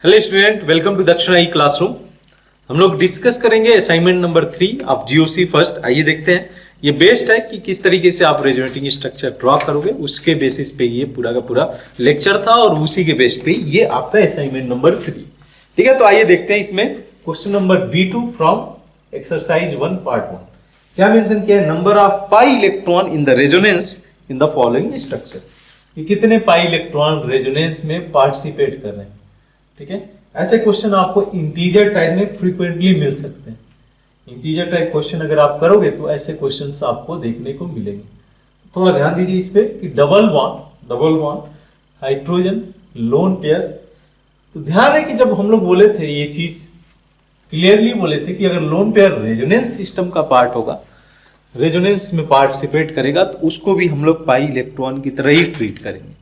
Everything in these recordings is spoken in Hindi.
हेलो स्टूडेंट, वेलकम टू दक्षिणा ई क्लासरूम। हम लोग डिस्कस करेंगे assignment number 3 of GOC first. आइए देखते हैं। ये बेस्ड है कि किस तरीके से आप रेजोनेटिंग स्ट्रक्चर ड्रॉ करोगे, उसके बेसिस पे ये पूरा का पूरा लेक्चर था और उसी के बेस पे ये आपका असाइनमेंट नंबर 3। ठीक है, तो आइए देखते हैं इसमें question number B2 from exercise 1 part 1। क्या मेंशन किया है? Number of pi electron in the resonance in the following structure. ये कितने पाई इलेक्ट्रॉन रेजोनेंस में पार्टिसिपेट कर रहे हैं। ठीक है, ऐसे क्वेश्चन आपको इंटीजर टाइप में फ्रीक्वेंटली मिल सकते हैं। इंटीजर टाइप क्वेश्चन अगर आप करोगे तो ऐसे क्वेश्चंस आपको देखने को मिलेंगे। थोड़ा ध्यान दीजिए इस पे कि double bond hydrogen lone pair. तो ध्यान है कि जब हम लोग बोले थे ये चीज क्लियरली बोले थे कि अगर लोन पेयर रेजोनेंस सिस्टम का पार्ट होगा, रेजोनेंस में पार्टिसिपेट करेगा, तो उसको भी हम लोग पाई इलेक्ट्रॉन की तरह ही ट्रीट करेंगे।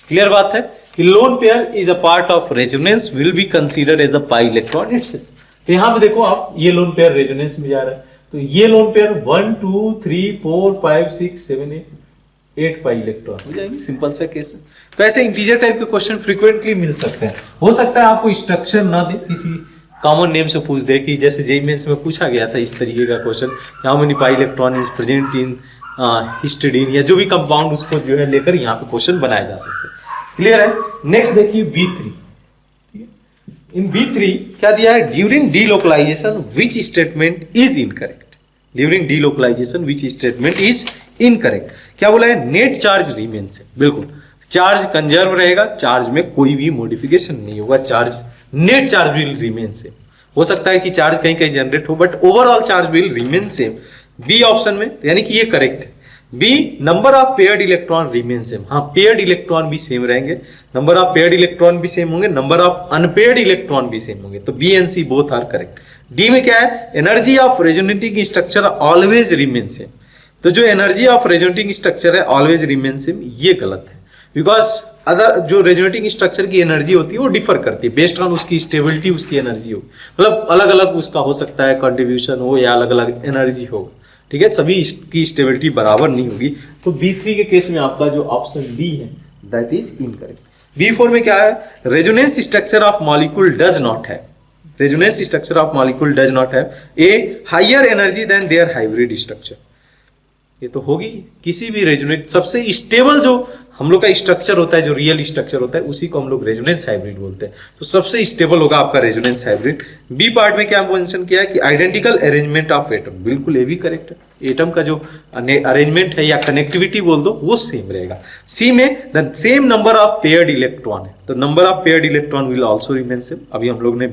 क्लियर बात है कि lone pair is a part of resonance will be considered as the pi electron itself. तो यहां पे देखो आप, ये लोन पेयर रेजोनेंस में जा रहा है, तो ये लोन पेयर 1 2 3 4 5 6 7 8 पाई इलेक्ट्रॉन हो जाएंगे। सिंपल सा केस है। तो ऐसे इंटीजर टाइप के क्वेश्चन फ्रीक्वेंटली मिल सकते हैं। हो सकता है आपको स्ट्रक्चर ना दे, किसी कॉमन नेम से पूछ दे कि जैसे जेईई मेंस में पूछा गया था इस तरीके का question, how many pi electron is present in histidine, या जो भी कंपाउंड उसको जो है लेकर यहाँ पे क्वेश्चन बनाया जा सकता है। क्लियर है। नेक्स्ट देखिए B3। इन B3 क्या दिया है? During delocalization which statement is incorrect. During delocalization which statement is incorrect. क्या बोला है? नेट चार्ज रिमेन्स है। बिल्कुल, चार्ज कंजर्व रहेगा, चार्ज में कोई भी मॉडिफिकेशन नहीं होगा, charge net charge will remain same. हो सकता है कि चार्ज कहीं कहीं जनरेट हो, but overall charge will remain same. B option में, यानी कि ये करेक्ट है। B, number of paired electron remain same. हाँ, पेयर्ड इलेक्ट्रॉन भी सेम रहेंगे, नंबर ऑफ पेयर्ड इलेक्ट्रॉन भी सेम होंगे, नंबर ऑफ अनपेयर्ड इलेक्ट्रॉन भी सेम होंगे। तो B and C both are correct. D में क्या है? Energy of resonating structure always remain same. तो जो एनर्जी ऑफ रेजोनेटिंग स्ट्रक्चर है ऑलवेज रिमेन सेम, ये गलत है। बिकॉज अदर जो रेजोनेटिंग स्ट्रक्चर की एनर्जी होती है वो डिफर करती है बेस्ड ऑन उसकी स्टेबिलिटी, उसकी एनर्जी हो, मतलब अलग अलग उसका हो सकता है, कंट्रीब्यूशन हो या अलग अलग एनर्जी हो। ठीक है, सभी की स्टेबिलिटी बराबर नहीं होगी। तो B3 के केस में आपका जो ऑप्शन डी है दैट इज इनकरेक्ट। B4 में क्या है? Resonance structure of molecule does not है, resonance structure of molecule does not है a higher energy than their hybrid structure. ये तो होगी किसी भी रेजोनेट, सबसे स्टेबल जो हम लोग का स्ट्रक्चर होता है, जो रियल स्ट्रक्चर होता है, उसी को हम लोग रेजोनेंस हाइब्रिड बोलते हैं। तो सबसे स्टेबल होगा आपका रेजोनेंस हाइब्रिड। बी पार्ट में क्या मेंशन किया है कि आइडेंटिकल अरेंजमेंट ऑफ एटम। बिल्कुल ये भी करेक्ट है। एटम का जो अरेंजमेंट है या कनेक्टिविटी बोल दो, वो सेम रहेगा। सी में the same number of paired electron है, तो number of paired electron will also remain same. अभी हम लोग ने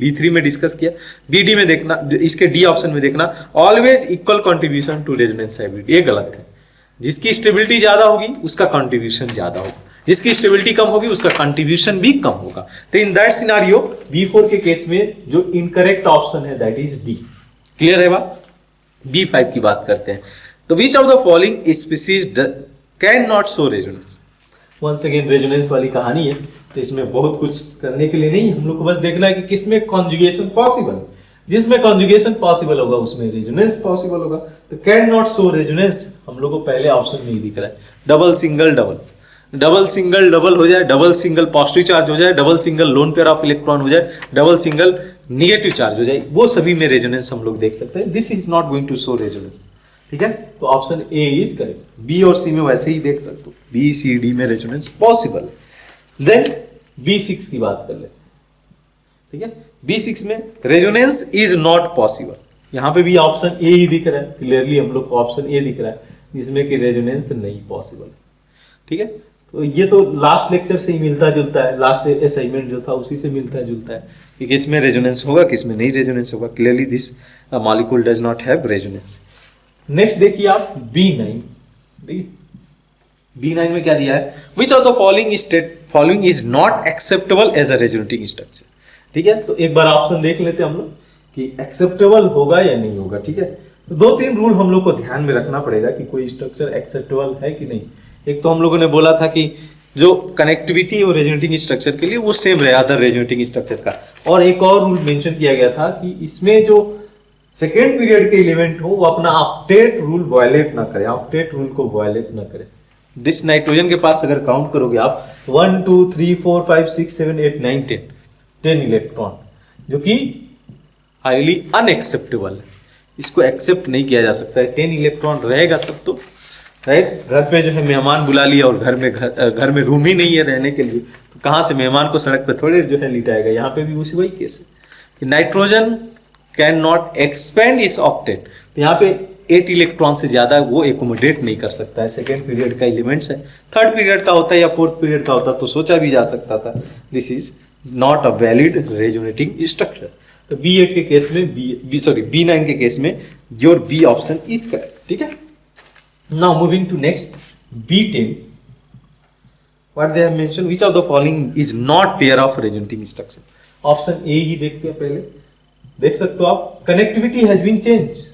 B3 में डिस्कस किया। BD में देखना, इसके डी ऑप्शन में देखना, always equal contribution to resonance hybrid. ये गलत है। जिसकी स्टेबिलिटी ज्यादा होगी उसका कंट्रीब्यूशन ज्यादा होगा, जिसकी स्टेबिलिटी कम होगी उसका कंट्रीब्यूशन भी कम होगा। तो इन दैट सिनारियो B4 के केस में जो इनकरेक्ट ऑप्शन है दैट इज डी। क्लियर है बात? B5 की बात करते हैं। तो which of the following species can not show resonance. Once again resonance वाली कहानी है, तो इसमें बहुत कुछ करने के लिए नहीं, हम लोग को बस देखना है कि किसमें कॉन्जुगेशन पॉसिबल। जिसमें कॉन्जुगेशन पॉसिबल होगा उसमें रेजोनेंस पॉसिबल होगा। तो कैन नॉट शो रेजोनेंस हम लोग को पहले ऑप्शन नहीं दिख रहा है। Double single double, double single double हो जाए, डबल सिंगल पॉजिटिव चार्ज हो जाए, double single lone pair of electron हो जाए, डबल सिंगल निगेटिव चार्ज हो जाए, वो सभी में रेजोनेंस हम लोग देख सकते हैं। This is not going to show resonance. ठीक है, तो option A is correct. B और सी में वैसे ही देख सकते हो, बी सी डी में रेजोनेंस पॉसिबल। देन B6 की बात कर ले। ठीक है, B6 में रेजोनेंस इज नॉट पॉसिबल। यहाँ पे भी ऑप्शन ए ही दिख रहा है, क्लियरली हम लोग को ऑप्शन ए दिख रहा है, जिसमें कि रेजोनेंस नहीं पॉसिबल। ठीक है, तो ये तो लास्ट लेक्चर से ही मिलता जुलता है, लास्ट असाइनमेंट जो था उसी से मिलता जुलता है कि किसमें रेजोनेंस होगा, किसमें नहीं रेजोनेंस होगा। Clearly this molecule does not have resonance. Next देखिए आप B9। B9 में क्या दिया है? Which of the following is not acceptable as a resonating structure. ठीक है, तो एक बार ऑप्शन देख लेते हैं हम लोग कि एक्सेप्टेबल होगा या नहीं होगा। ठीक है, तो 2-3 रूल हम लोग को ध्यान में रखना पड़ेगा कि कोई स्ट्रक्चर एक्सेप्टेबल है कि नहीं। एक तो हम लोगों ने बोला था कि जो कनेक्टिविटी और रेजोनेटिंग स्ट्रक्चर के लिए वो सेम रहे अदर रेजोनेटिंग स्ट्रक्चर का। और एक और रूल मेंशन किया गया था कि इसमें जो सेकेंड पीरियड के एलिमेंट हो वो अपना ऑक्टेट रूल वायलेट ना करे, ऑक्टेट रूल को वायलेट ना करे। दिस नाइट्रोजन के पास अगर काउंट करोगे आप 1 2 3 4 5 6 7 8 9 10 10 इलेक्ट्रॉन, जो कि हाईली अनएक्सेप्टेबल है, इसको एक्सेप्ट नहीं किया जा सकता है। 10 इलेक्ट्रॉन रहेगा तब तो, राइट। घर पे जो है मेहमान बुला लिया और घर में रूम ही नहीं है रहने के लिए, तो कहाँ से मेहमान को सड़क पे थोड़े जो है लिटाएगा। यहाँ पे भी उसी वही केस है कि नाइट्रोजन कैन नॉट एक्सपेंड इस ऑक्टेट, तो यहाँ पे 8 इलेक्ट्रॉन से ज्यादा वो एकोमोडेट नहीं कर सकता है। सेकेंड पीरियड का एलिमेंट्स है, थर्ड पीरियड का होता है या फोर्थ पीरियड का होता तो सोचा भी जा सकता था। This is not a valid resonating structure. तो B8 के केस में B9 के केस में your B option is correct, ठीक है। Now moving to next B10, what they have mention, which of the following is not pair of resonating structure. Option A ही देखते हैं पहले, देख सकते हो आप, कनेक्टिविटी हैज बीन चेंज।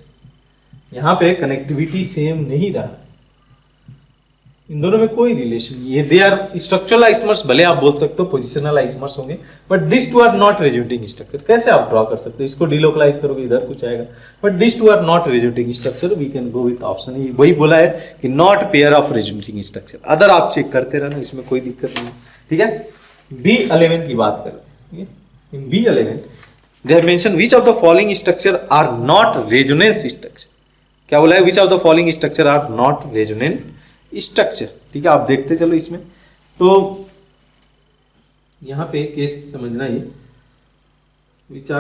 यहां पे कनेक्टिविटी सेम नहीं रहा, इन दोनों में कोई रिलेशन नहीं है। दे आर स्ट्रक्चरल आइसोमर्स, भले आप बोल सकते हो पोजिशनल आइसोमर्स होंगे, but this two are not resonating structure. कैसे आप ड्रॉ कर सकते हो, इसको डिलोकलाइज करोगे इधर कुछ आएगा, but this two are not resonating structure. We can go with option A, वही बोला है कि not pair of resonating structure. Other आप चेक करते रहना, इसमें कोई दिक्कत नहीं है, ठीक है। B11 की बात करते हैं। In B11 they have mention which of the following structure are not resonance structure. क्या बोला है, which of the following structure are not resonant structure, ठीक है। आप देखते चलो इसमें, तो यहां पे केस समझना ये, विच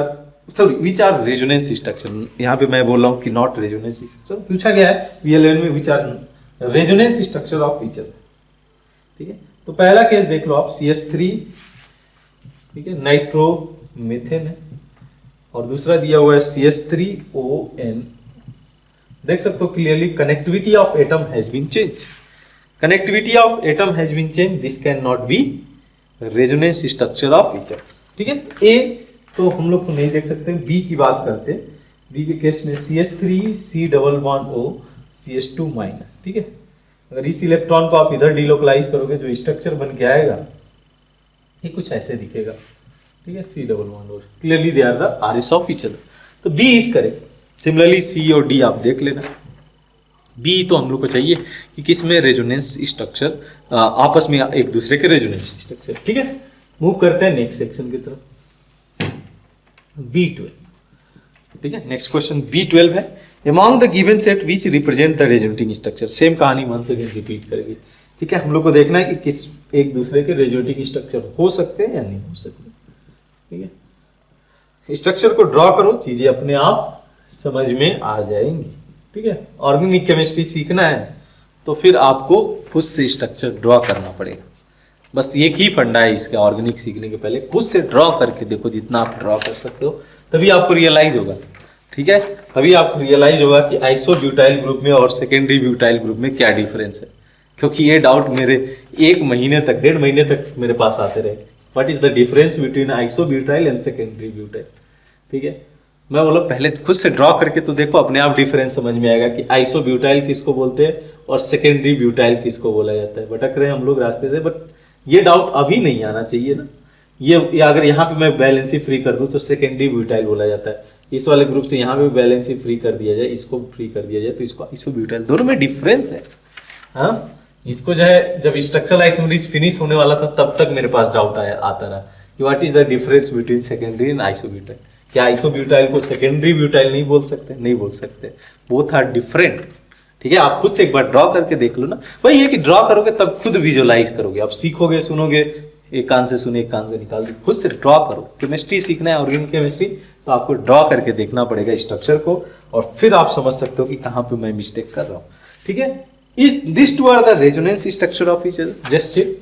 आर रेजोनेंस स्ट्रक्चर। यहां पे मैं बोल रहा हूं कि नॉट रेजोनेंस स्ट्रक्चर पूछा गया है B11 में, which R resonance structure of each other, ठीक है। तो पहला केस देख लो आप, CH3, ठीक है, नाइट्रोमीथेन है, और दूसरा दिया हुआ है CH3ON। देख सकते हो clearly, connectivity of atom has been change, connectivity of atom has been change, this can not be resonance structure of each other, ठीक है। ए तो हम लोग को नहीं देख सकते, बी की बात करते हैं। बी के केस में CH3 C++O CH2 माइनस, ठीक है। अगर इस इलेक्ट्रॉन को आप इधर डिलोकलाइज करोगे, जो स्ट्रक्चर बन के आएगा ये कुछ ऐसे दिखेगा, ठीक है, C++O, clearly they are the RS of each other, तो B is correct. Similarly C और डी आप देख लेना। बी तो हम लोग को चाहिए कि किसमें रेजोनेंस स्ट्रक्चर, आपस में एक दूसरे के रेजोनेंस स्ट्रक्चर, ठीक है। मूव करते हैं नेक्स्ट सेक्शन की तरफ, B12, ठीक है। नेक्स्ट क्वेश्चन B12 है, among the given set which represent the resonating structure. Same कहानी वंस अगेन रिपीट करेगी, ठीक है। हम लोग को देखना है कि किस एक दूसरे के रेजोनेटिंग स्ट्रक्चर हो सकते हैं या नहीं हो सकते, ठीक है। स्ट्रक्चर को ड्रॉ करो, चीजें अपने आप समझ में आ जाएंगी, ठीक है। ऑर्गेनिक केमिस्ट्री सीखना है तो फिर आपको खुद से स्ट्रक्चर ड्रॉ करना पड़ेगा, बस एक ही फंडा है इसका। ऑर्गेनिक सीखने के पहले खुद से ड्रॉ करके देखो, जितना आप ड्रॉ कर सकते हो, तभी आपको रियलाइज होगा, ठीक है। तभी आपको रियलाइज होगा कि आइसोब्यूटाइल ग्रुप में और सेकेंडरी ब्यूटाइल ग्रुप में क्या डिफरेंस है, क्योंकि ये डाउट मेरे 1 महीने तक, 1.5 महीने तक मेरे पास आते रहे। What is the difference between isobutyl and secondary butyl, ठीक है। मैं बोला पहले खुद से ड्रॉ करके तो देखो, अपने आप डिफरेंस समझ में आएगा कि आइसोब्यूटाइल किसको बोलते हैं और सेकेंडरी ब्यूटाइल किसको बोला जाता है। भटक रहे हैं हम लोग रास्ते से, बट ये डाउट अभी नहीं आना चाहिए ना। ये अगर यहाँ पे मैं बैलेंसी फ्री कर दूं तो सेकेंडरी ब्यूटाइल बोला जाता है, इस वाले ग्रुप से यहाँ पे बैलेंसी फ्री कर दिया जाए, इसको फ्री कर दिया जाए तो इसको आइसोब्यूटाइल। दोनों में डिफरेंस है, हाँ। इसको जो है जब स्ट्रक्चरल आइसोमरेज फिनिश होने वाला था तब तक मेरे पास डाउट आता रहा कि what is the difference between secondary and isobutyl. क्या आइसोब्यूटाइल को सेकेंडरी ब्यूटाइल नहीं बोल सकते? नहीं बोल सकते, बोथ आर डिफरेंट, ठीक है। आप खुद से एक बार ड्रॉ करके देख लो ना। वही है कि ड्रॉ करोगे तब खुद विजुअलाइज करोगे, आप सीखोगे, सुनोगे, एक कान से सुने एक कान से निकाल दो, खुद से ड्रॉ करो। केमिस्ट्री सीखना है, ऑर्गेनिक केमिस्ट्री, तो आपको ड्रॉ करके देखना पड़ेगा स्ट्रक्चर को, और फिर आप समझ सकते हो कि कहाँ पे मैं मिस्टेक कर रहा हूँ, ठीक है। This two are the resonance structure of each other. Just check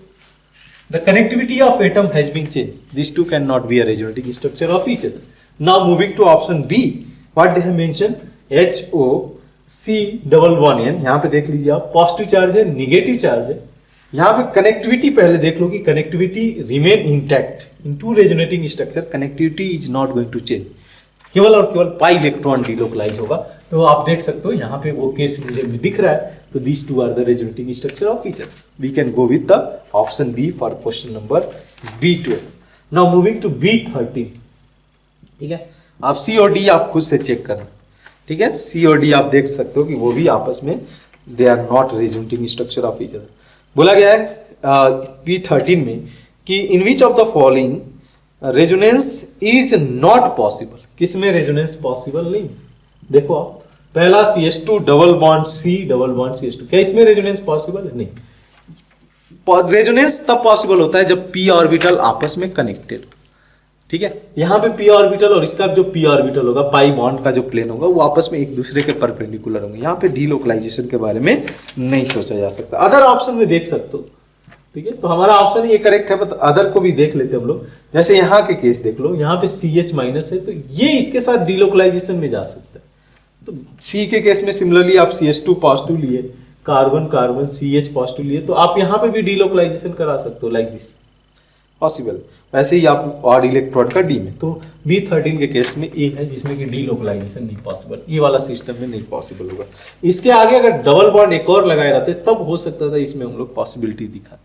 the connectivity of atom has been changed. These two cannot be a resonating structure of each other. Now moving to option B, what they have mentioned, HOC11N। यहाँ पे देख लीजिए आप, पॉजिटिव चार्ज है, निगेटिव चार्ज है। यहाँ पे कनेक्टिविटी पहले देख लो कि connectivity remain intact in two resonating structure, connectivity is not going to change, केवल और केवल पाई इलेक्ट्रॉन डिलोकलाइज होगा। तो आप देख सकते हो यहाँ पे वो केस मुझे दिख रहा है। तो these two are the resonating structure of each other. We can go with the option B for question number B12. Now moving to B13, ठीक है। आप C और D आप खुद से चेक करना, ठीक है। C और D आप देख सकते हो कि वो भी आपस में they are not resonating structure of each other। बोला गया है B13 में कि in which of the following resonance is not possible. किसमें रेजोनेंस पॉसिबल नहीं? देखो आप, पहला CH2 double bond C double bond CH2, क्या इसमें रेजोनेंस पॉसिबल है? नहीं। रेजोनेंस तब पॉसिबल होता है जब p ऑर्बिटल आपस में कनेक्टेड। ठीक है, यहाँ पे p ऑर्बिटल और इसका जो p ऑर्बिटल होगा, पाई बॉन्ड का जो प्लेन होगा, वो आपस में एक दूसरे के परपेंडिकुलर होंगे। यहाँ पे डीलोकलाइजेशन के बारे में नहीं सोचा जा सकता। अदर ऑप्शन में देख सकते हो। ठीक है, तो हमारा ऑप्शन ये करेक्ट है, बट अदर को भी देख लेते हम लोग। जैसे यहाँ के केस देख लो, यहाँ पे CH माइनस है, तो ये इसके साथ डीलोकलाइजेशन में जा सकता है। तो C के केस में सिमिलरली आप CH2 पॉजिटिव लिए, कार्बन कार्बन CH पॉजिटिव लिए, तो आप यहाँ पे भी डीलोकलाइजेशन करा सकते हो, लाइक दिस पॉसिबल। वैसे ही आप ऑड इलेक्ट्रोड का D में, तो B13 के केस में A है जिसमें कि डीलोकलाइजेशन नहीं पॉसिबल, ये वाला सिस्टम में नहीं पॉसिबल होगा। इसके आगे अगर डबल बॉन्ड एक और लगाए रहते तब हो सकता था इसमें हम लोग पॉसिबिलिटी दिखा,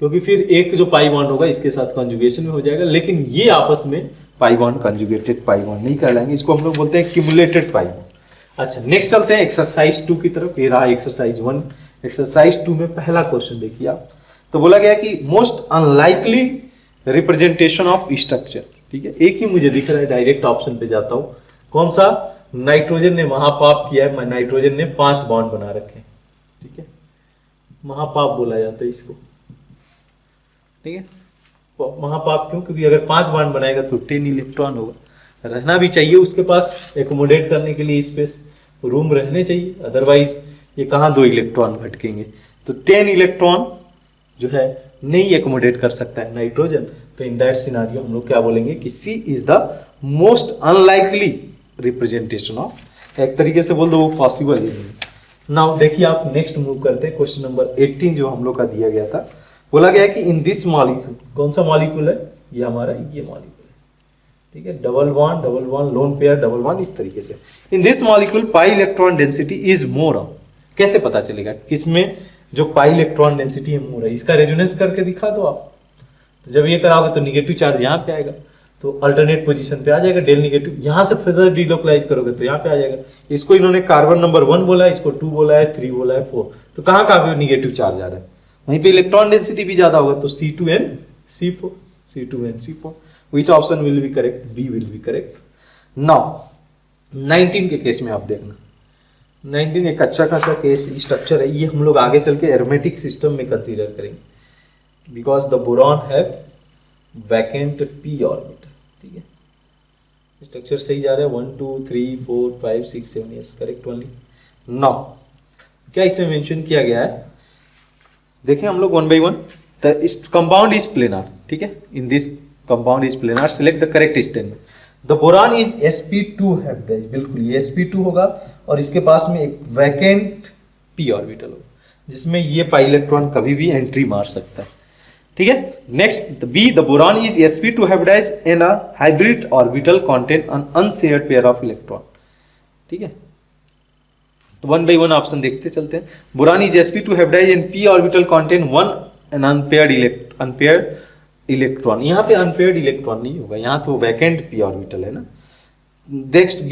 क्योंकि फिर एक जो पाई बॉन्ड होगा इसके साथ कंजुगेशन में हो जाएगा, लेकिन ये आपस में pi bond conjugated pi bond नहीं कहलाएंगे, इसको हम लोग बोलते हैं क्यूमुलेटेड पाई बॉन्ड। अच्छा, नेक्स्ट चलते हैं एक्सरसाइज 2 की तरफ। ये रहा एक्सरसाइज 1। एक्सरसाइज 2 में पहला क्वेश्चन देखिए आप, तो बोला गया कि most unlikely representation of structure. ठीक है, एक ही मुझे दिख रहा है, डायरेक्ट ऑप्शन पे जाता हूं। कौन सा? नाइट्रोजन ने महापाप किया है, नाइट्रोजन ने 5 बॉन्ड बना रखे हैं। ठीक है, महापाप बोला जाता है इसको। ठीक है, तो महापाप क्यों? क्योंकि अगर 5 बॉन्ड बनाएगा तो 10 इलेक्ट्रॉन होगा। रहना भी चाहिए उसके पास एकोमोडेट करने के लिए स्पेस, रूम रहने चाहिए, अदरवाइज ये कहाँ 2 इलेक्ट्रॉन भटकेंगे। तो 10 इलेक्ट्रॉन जो है नहीं एकोमोडेट कर सकता है नाइट्रोजन। तो इन दैट सिनारियो हम लोग क्या बोलेंगे कि C is the most unlikely representation of, एक तरीके से बोल दो वो पॉसिबल ही नहीं। नाउ देखिए आप, नेक्स्ट मूव करते हैं। क्वेश्चन नंबर 18 जो हम लोग का दिया गया था, बोला गया कि इन दिस मॉलिक्यूल, कौन सा मॉलिक्यूल है ये हमारा? ये मॉलिक्यूल है। ठीक है, double bond lone pair double bond, इस तरीके से। In this molecule pi electron density is more. कैसे पता चलेगा किसमें जो पाई इलेक्ट्रॉन डेंसिटी है मोर है? इसका रेजोनेंस करके दिखा दो आप। तो जब ये कराओगे तो निगेटिव चार्ज यहाँ पे आएगा, तो अल्टरनेट पोजीशन पे आ जाएगा डेल निगेटिव। यहाँ से फर्दर डीलोकलाइज करोगे तो यहाँ पे आ जाएगा। इसको इन्होंने कार्बन नंबर 1 बोला है, इसको 2 बोला है, 3 बोला है, 4। तो कहाँ कहाँ निगेटिव चार्ज आ रहा है? वहीं पे इलेक्ट्रॉन डेंसिटी भी ज्यादा होगा, तो C2N C4। Which option will be correct? B will be correct. Now 19 के केस में आप देखना, 19 एक अच्छा खासा केस स्ट्रक्चर है। ये हम लोग आगे चल के एरोमेटिक सिस्टम में कंसीडर करेंगे, because the boron have vacant p orbital. ठीक है, स्ट्रक्चर सही जा रहा है। 1 2 3 4 5 6 7 यस करेक्ट ओनली। नाउ क्या इसमें मेंशन किया गया है? देखें हम लोग 1 by 1। The compound is planar. ठीक है, in this compound is planar, select the correct statement. The boron is sp2 hybrid. बिल्कुल ये sp2 होगा, और इसके पास में एक वैकेंट p ऑर्बिटल होगा, जिसमें ये पाई इलेक्ट्रॉन कभी भी एंट्री मार सकता है। ठीक है, next B, the boron is sp2 hybridize in a hybrid orbital contain an unshared pair of electron. ठीक है, तो 1 by 1 ऑप्शन देखते चलते हैं। Boron is sp2 hybridize in p orbital contain an unpaired electron. यहाँ पे अनपेयर्ड इलेक्ट्रॉन नहीं होगा, यहाँ तो वैकेंट p ऑर्बिटल है ना। नेक्स्ट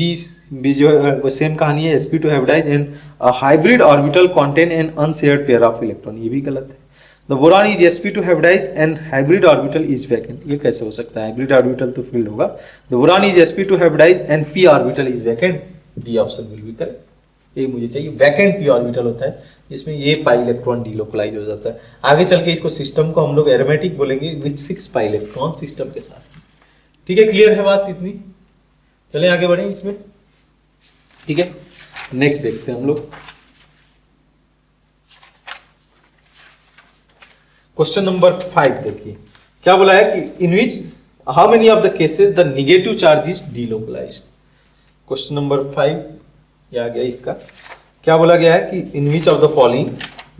B जो है वो सेम कहानी है, sp2 hybridize in a hybrid orbital contain an unshared pair of electron, ये भी गलत है। The boron is sp2 hybridize and hybrid orbital is vacant, ये कैसे हो सकता है? हाइब्रिड ऑर्बिटल तो फील्ड होगा। The boron is sp2 hybridize and p orbital is vacant, D option will be correct. ये मुझे चाहिए, वैकेंट p ऑर्बिटल होता है, इसमें ये पाई इलेक्ट्रॉन डीलोकलाइज हो जाता है। आगे चल के इसको सिस्टम को हम लोग एरोमेटिक बोलेंगे विथ 6 पाई इलेक्ट्रॉन सिस्टम के साथ। ठीक है, क्लियर है बात इतनी? चलें आगे बढ़ें इसमें। ठीक है, नेक्स्ट देखते हैं हम लोग। क्वेश्चन नंबर 5 देखिए, क्या बोला है कि in which how many of the cases the negative charge is delocalised. Question number 5 ये आ गया। इसका क्या बोला गया है कि in which of the following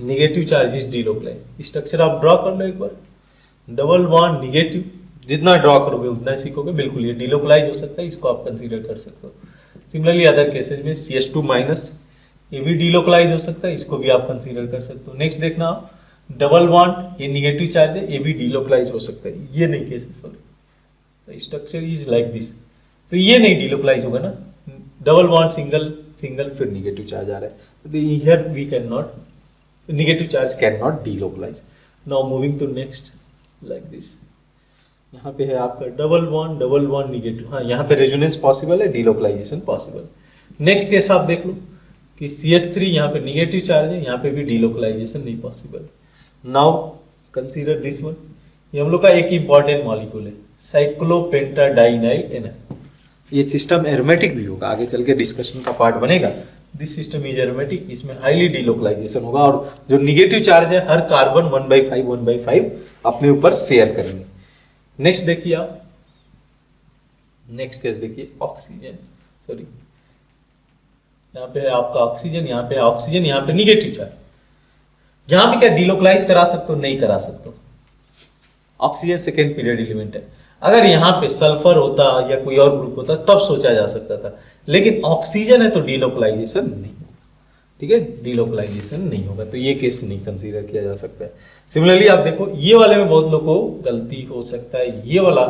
negative charge is delocalised. Structure आप ड्रॉ कर लो एक बार। डबल बॉन्ड निगेटिव, जितना ड्रॉ करोगे उतना सीखोगे। बिल्कुल ये डीलोकलाइज हो सकता है, इसको आप कंसीडर कर सकते हो। सिमिलरली अदर केसेज में CH2 माइनस, ये भी डीलोकलाइज हो सकता है, इसको भी आप कंसीडर कर सकते हो। नेक्स्ट देखना आप, डबल बॉन्ड ये निगेटिव चार्ज है, ये भी डीलोकलाइज हो सकता है। ये नहीं cases, sorry, structure is like this, तो ये नहीं डीलोकलाइज होगा ना। डबल बॉन्ड सिंगल फिर निगेटिव चार्ज आ रहा है, here we can not, negative charge can not delocalize. Now moving to next, like this. यहाँ पे है आपका डबल बॉन्ड निगेटिव, हाँ यहाँ पे रेजोनेंस पॉसिबल है, डीलोकलाइजेशन पॉसिबल। नेक्स्ट केस आप देख लो कि CH3 यहाँ पे निगेटिव चार्ज है, यहाँ पे भी डीलोकलाइजेशन नहीं possible. Now consider this one, ये हम लोग का एक इंपॉर्टेंट मॉलिक्यूल है साइक्लोपेंटाडाइनाइल एनाइन। ये सिस्टम एरोमेटिक भी होगा, आगे चल के डिस्कशन का पार्ट बनेगा। दिस सिस्टम इज एरोमेटिक, इसमें हाईली डीलोकलाइजेशन होगा और जो निगेटिव चार्ज है हर कार्बन 1/5 अपने ऊपर शेयर करेंगे। नेक्स्ट देखिए आप, नेक्स्ट केस देखिए ऑक्सीजन, सॉरी यहाँ पे है आपका ऑक्सीजन, यहाँ पे ऑक्सीजन, यहाँ पे निगेटिव चार्ज। यहाँ पे क्या डीलोकलाइज करा सकते हो? नहीं करा सकते हो, ऑक्सीजन सेकेंड पीरियड एलिमेंट है। अगर यहाँ पे सल्फर होता या कोई और ग्रुप होता तब सोचा जा सकता था, लेकिन ऑक्सीजन है तो डीलोकलाइजेशन नहीं होगा, ठीक है, डीलोकलाइजेशन नहीं होगा, तो ये केस नहीं कंसीडर किया जा सकता है। सिमिलरली आप देखो ये वाले में बहुत लोगों को गलती हो सकता है, ये वाला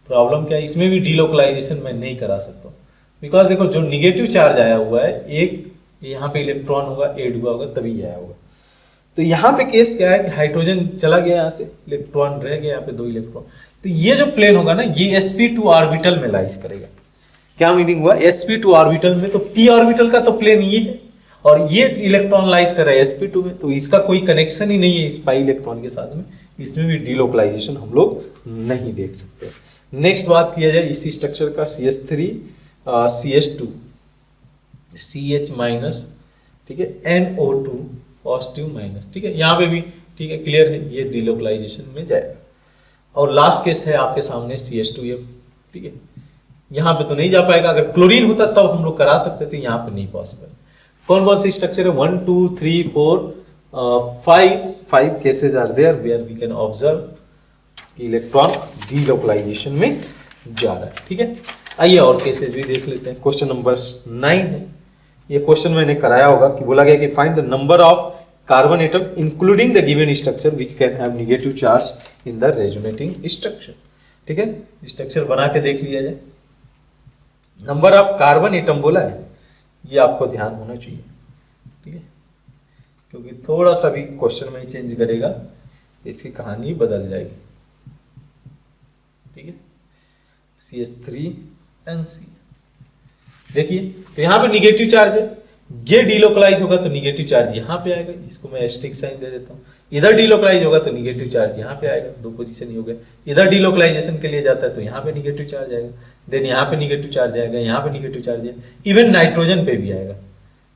प्रॉब्लम क्या है, इसमें भी डीलोकलाइजेशन मैं नहीं करा सकता, बिकॉज देखो जो निगेटिव चार्ज आया हुआ है, एक यहाँ पे इलेक्ट्रॉन होगा ऐड हुआ होगा तभी आया होगा। तो यहाँ पे केस क्या है कि हाइड्रोजन चला गया यहाँ से, इलेक्ट्रॉन रह गया यहाँ पे 2 इलेक्ट्रॉन, तो ये जो प्लेन होगा ना ये sp2 ऑर्बिटल में लाइज करेगा। क्या मीनिंग हुआ sp2 ऑर्बिटल में? तो p ऑर्बिटल का तो प्लेन ये है और ये इलेक्ट्रॉन लाइज कर रहा है sp2 में, तो इसका कोई कनेक्शन ही नहीं है इस पाई इलेक्ट्रॉन के साथ में, इसमें भी डीलोकलाइजेशन हम लोग नहीं देख सकते। नेक्स्ट बात किया जाए इसी स्ट्रक्चर का CH3 CH2 CH माइनस, ठीक है, NO2 पॉजिटिव माइनस, ठीक है, यहाँ पे भी ठीक है, क्लियर है, ये डीलोकलाइजेशन में जाएगा। और लास्ट केस है आपके सामने CH2F, ठीक है, यहाँ पे तो नहीं जा पाएगा, अगर क्लोरीन होता तब हम लोग करा सकते थे, यहाँ पे नहीं पॉसिबल। कौन कौन से स्ट्रक्चर है? 1 2 3 4 5 cases are there where we can observe कि इलेक्ट्रॉन डीलोकलाइजेशन में जा रहा है, ठीक है। आइए और केसेस भी देख लेते हैं। क्वेश्चन नंबर 9 है, ये क्वेश्चन मैंने कराया होगा कि बोला गया कि find the number of carbon atom including the given structure which can have negative charge in the resonating structure, ठीक है, स्ट्रक्चर बना के देख लिया जाए। नंबर ऑफ कार्बन एटम बोला है, ये आपको ध्यान होना चाहिए, ठीक है, क्योंकि थोड़ा सा भी क्वेश्चन में ही चेंज करेगा इसकी कहानी बदल जाएगी, ठीक है। CH3NC देखिए, तो यहाँ पे निगेटिव चार्ज है, ये डीलोकलाइज होगा तो निगेटिव चार्ज यहाँ पे आएगा, इसको मैं एस्टेरिक साइन दे देता हूँ। इधर डीलोकलाइज होगा तो निगेटिव चार्ज यहाँ पे आएगा, 2 पोजीशन ही हो गए। इधर डीलोकलाइजेशन के लिए जाता है तो यहाँ पे निगेटिव चार्ज आएगा, देन यहाँ पे निगेटिव चार्ज आएगा, यहाँ पे निगेटिव चार्ज है, इवन नाइट्रोजन पे भी आएगा।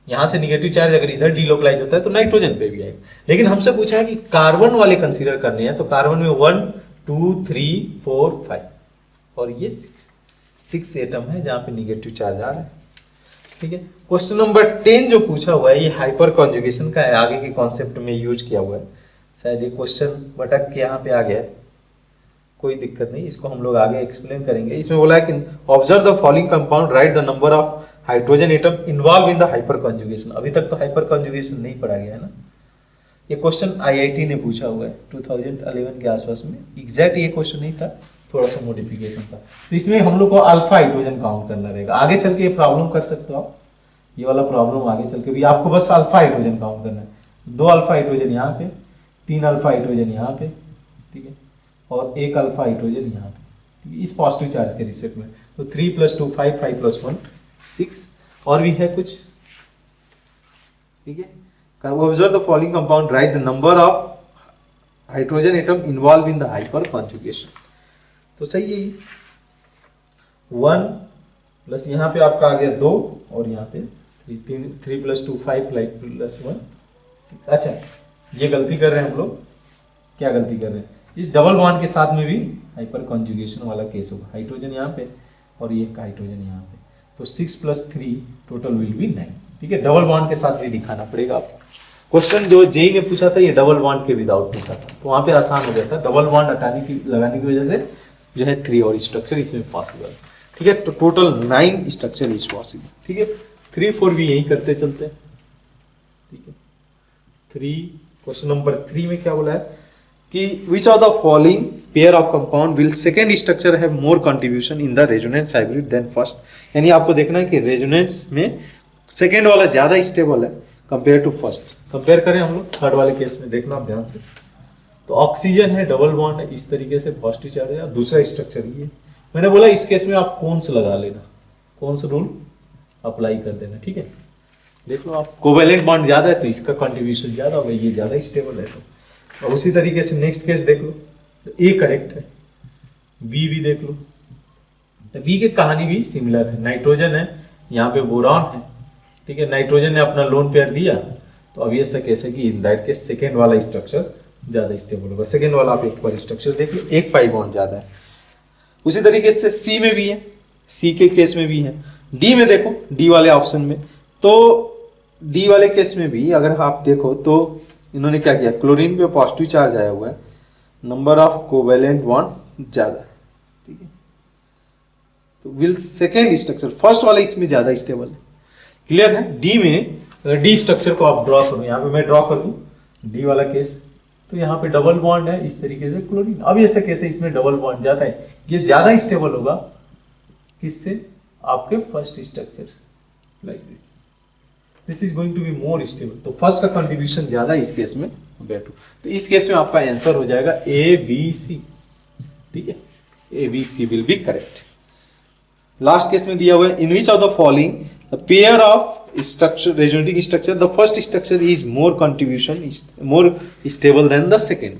यहाँ से निगेटिव चार्ज अगर इधर डीलोकलाइज होता है तो नाइट्रोजन पे भी आएगा। लेकिन हमसे पूछा है कि कार्बन वाले कंसीडर करने हैं, तो कार्बन में 1 2 3 4 5 और ये 6 एटम है जहाँ पे निगेटिव चार्ज आ रहा है, ठीक है। क्वेश्चन नंबर 10 जो पूछा हुआ है ये हाइपर कॉन्जुगेशन का है, आगे के कॉन्सेप्ट में यूज किया हुआ है। शायद ये क्वेश्चन भटक के यहाँ पे आ गया है, कोई दिक्कत नहीं, इसको हम लोग आगे एक्सप्लेन करेंगे। इसमें बोला है कि observe the following compound, right the number of hydrogen atom involve in the hyper conjugation. अभी तक तो हाइपर कॉन्जुगेशन नहीं पढ़ा गया है ना, ये क्वेश्चन IIT ने पूछा हुआ है 2011 के आसपास में। एग्जैक्ट ये क्वेश्चन नहीं था, थोड़ा सा मॉडिफिकेशन था, तो इसमें हम लोग को अल्फा हाइड्रोजन काउंट करना रहेगा। आगे चल के ये प्रॉब्लम कर सकते हो आप, ये वाला प्रॉब्लम आगे चल के भी आपको बस अल्फा हाइड्रोजन काउंट करना है। 2 अल्फा हाइड्रोजन यहाँ पे, 3 अल्फा हाइड्रोजन यहाँ पे, ठीक है, और 1 अल्फा हाइड्रोजन यहाँ पे, इस पॉजिटिव चार्ज के रिसेट में। तो 3 + 2 5 5 + 1 6, और भी है कुछ, ठीक है। Observe the following compound, right the number of hydrogen atom involve in the hyper conjugation. तो सही है, 1 प्लस यहाँ पे आपका आ गया 2 और यहाँ पे 3 + 2 5 + 1 6। अच्छा, ये गलती कर रहे हैं हम लोग, क्या गलती कर रहे हैं, इस डबल बॉन्ड के साथ में भी हाइपर कॉन्जुगेशन वाला केस होगा। हाइड्रोजन यहाँ पे और ये हाइड्रोजन यहाँ पे, तो 6 + 3 टोटल विल बी 9, ठीक है। डबल बॉन्ड के साथ भी दिखाना पड़ेगा आपको। क्वेश्चन जो जेई ने पूछा था ये डबल बॉन्ड के विदाउट पूछा था, तो वहां पे आसान हो गया था, डबल बॉन्ड लगाने की वजह से जो है 3 और स्ट्रक्चर इसमें पॉसिबल, ठीक है। तो टोटल 9 स्ट्रक्चर इज पॉसिबल, ठीक है। 3 4 भी यही करते चलते हैं, ठीक है। 3 क्वेश्चन नंबर 3 में क्या बोला है कि which of the following pair of compound will second structure have more contribution in the resonance hybrid than first. यानी आपको देखना है कि रेजोनेंस में सेकेंड वाला ज्यादा स्टेबल है कंपेयर टू फर्स्ट। कंपेयर करें हम लोग थर्ड वाले केस में, देखना आप ध्यान से, तो ऑक्सीजन है, डबल बॉन्ड है, इस तरीके से पॉजिटिव चार्ज है। दूसरा स्ट्रक्चर ये मैंने बोला, इस केस में आप कौन सा लगा लेना, कौन सा रूल अप्लाई कर देना, ठीक है। देखो आप कोवेलेंट बॉन्ड ज्यादा है तो इसका कंट्रीब्यूशन ज्यादा होगा, ये ज्यादा स्टेबल है। तो और उसी तरीके से नेक्स्ट केस देख लो, तो ए करेक्ट है, बी भी देख लो, तो बी की कहानी भी सिमिलर है। नाइट्रोजन है, यहाँ पे बोरॉन है, ठीक है। नाइट्रोजन ने अपना लोन पेयर दिया, तो अब ये कैसे कि इन दैट केस सेकेंड वाला स्ट्रक्चर ज्यादा स्टेबल होगा। सेकेंड वाला आप एक बार स्ट्रक्चर देख लो, एक पाई बॉन्ड ज्यादा है। उसी तरीके से सी में भी है, सी के केस में भी है। डी में देखो, डी वाले ऑप्शन में, तो डी वाले केस में भी अगर आप देखो तो इन्होंने क्या किया, क्लोरीन पे पॉजिटिव चार्ज आया हुआ है, नंबर ऑफ कोवेलेंट बॉन्ड ज्यादा है, ठीक है। तो विल सेकेंड स्ट्रक्चर, फर्स्ट वाला इसमें ज्यादा स्टेबल है, क्लियर है। डी में अगर डी स्ट्रक्चर को आप ड्रॉ करो, यहाँ पे मैं ड्रॉ कर दूं डी वाला केस, तो यहाँ पे डबल बॉन्ड है इस तरीके से क्लोरीन। अब ऐसे कैसे इसमें डबल बॉन्ड जाता है, ये ज्यादा स्टेबल होगा किससे, आपके फर्स्ट स्ट्रक्चर से, like this, this is going to be more stable. तो फर्स्ट का कंट्रीब्यूशन ज्यादा इस केस में कंपेयर टू, तो इस केस में आपका आंसर हो जाएगा ए बी सी, ठीक है। A B C will be correct. Last case में दिया हुआ है, in which of the following the pair of structure, resonating structure, the first structure is more contribution more stable than the second.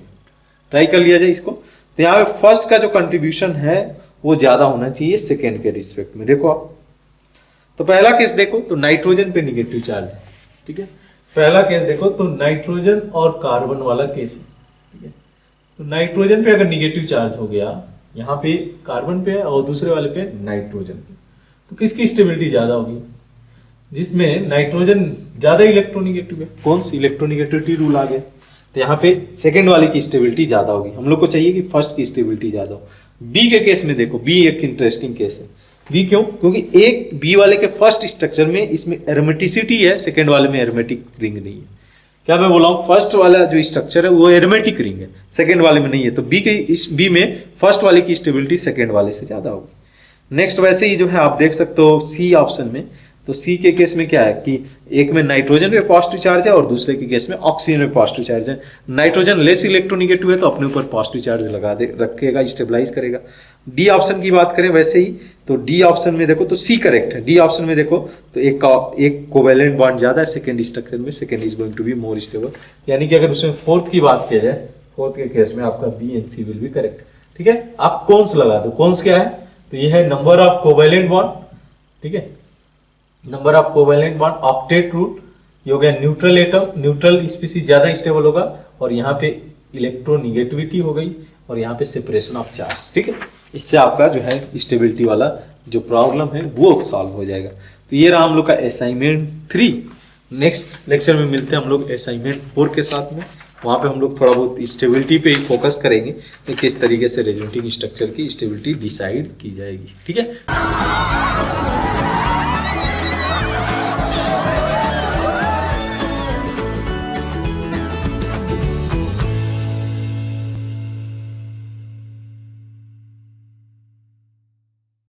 Try कर लिया जाए इसको, तो यहाँ पे फर्स्ट का जो कंट्रीब्यूशन है वो ज्यादा होना चाहिए सेकेंड के रिस्पेक्ट में। देखो आप, तो पहला केस देखो तो नाइट्रोजन पे निगेटिव चार्ज है, ठीक है। पहला केस देखो तो नाइट्रोजन और कार्बन वाला केस है, ठीक है। तो नाइट्रोजन पे अगर निगेटिव चार्ज हो गया, यहाँ पे कार्बन पे और दूसरे वाले पे नाइट्रोजन पे, तो किसकी स्टेबिलिटी ज्यादा होगी, जिसमें नाइट्रोजन ज्यादा इलेक्ट्रोनिगेटिव है। कौन सी इलेक्ट्रोनिगेटिविटी रूल आ गया, तो यहाँ पे सेकेंड वाले की स्टेबिलिटी ज्यादा होगी। हम लोग को चाहिए कि फर्स्ट की स्टेबिलिटी ज्यादा हो। बी के केस में देखो, बी एक इंटरेस्टिंग केस है। बी क्यों, क्योंकि एक बी वाले के फर्स्ट स्ट्रक्चर में इसमें एरोमेटिसिटी है, सेकेंड वाले में एरोमेटिक रिंग नहीं है। क्या मैं बोला हूँ, फर्स्ट वाला जो स्ट्रक्चर है वो एरोमेटिक रिंग है, सेकेंड वाले में नहीं है। तो बी के इस बी में फर्स्ट वाले की स्टेबिलिटी सेकेंड वाले से ज्यादा होगी। नेक्स्ट वैसे ही जो है आप देख सकते हो सी ऑप्शन में, तो सी के केस में क्या है कि एक में नाइट्रोजन पे पॉजिटिव चार्ज है और दूसरे के केस में ऑक्सीजन पे पॉजिटिव चार्ज है। नाइट्रोजन लेस इलेक्ट्रोनिगेटिव है तो अपने ऊपर पॉजिटिव चार्ज लगा दे रखेगा, स्टेबलाइज करेगा। डी ऑप्शन की बात करें वैसे ही, तो डी ऑप्शन में देखो तो सी करेक्ट है। डी ऑप्शन में देखो तो एक कोवेलेंट बॉन्ड ज्यादा है सेकेंड स्ट्रक्चर में, second is going to be more stable. यानी कि अगर उसमें फोर्थ की बात किया जाए, फोर्थ के केस में आपका B and C will be correct, ठीक है। आप कौन सा लगा दो, कौन सा क्या है, तो ये है नंबर ऑफ कोवेलेंट बॉन्ड, ठीक है, number of covalent bond, octet rule, ये हो गया न्यूट्रल एटम, न्यूट्रल स्पीसीज ज्यादा स्टेबल होगा, और यहाँ पे इलेक्ट्रोनिगेटिविटी हो गई, और यहाँ पे सेपरेशन ऑफ चार्ज, ठीक है। इससे आपका जो है स्टेबिलिटी वाला जो प्रॉब्लम है वो सॉल्व हो जाएगा। तो ये रहा हम लोग का असाइनमेंट 3। नेक्स्ट लेक्चर में मिलते हैं हम लोग असाइनमेंट 4 के साथ में। वहाँ पे हम लोग थोड़ा बहुत स्टेबिलिटी पे ही फोकस करेंगे कि किस तरीके से रेजोनेटिंग स्ट्रक्चर की स्टेबिलिटी डिसाइड की जाएगी, ठीक है।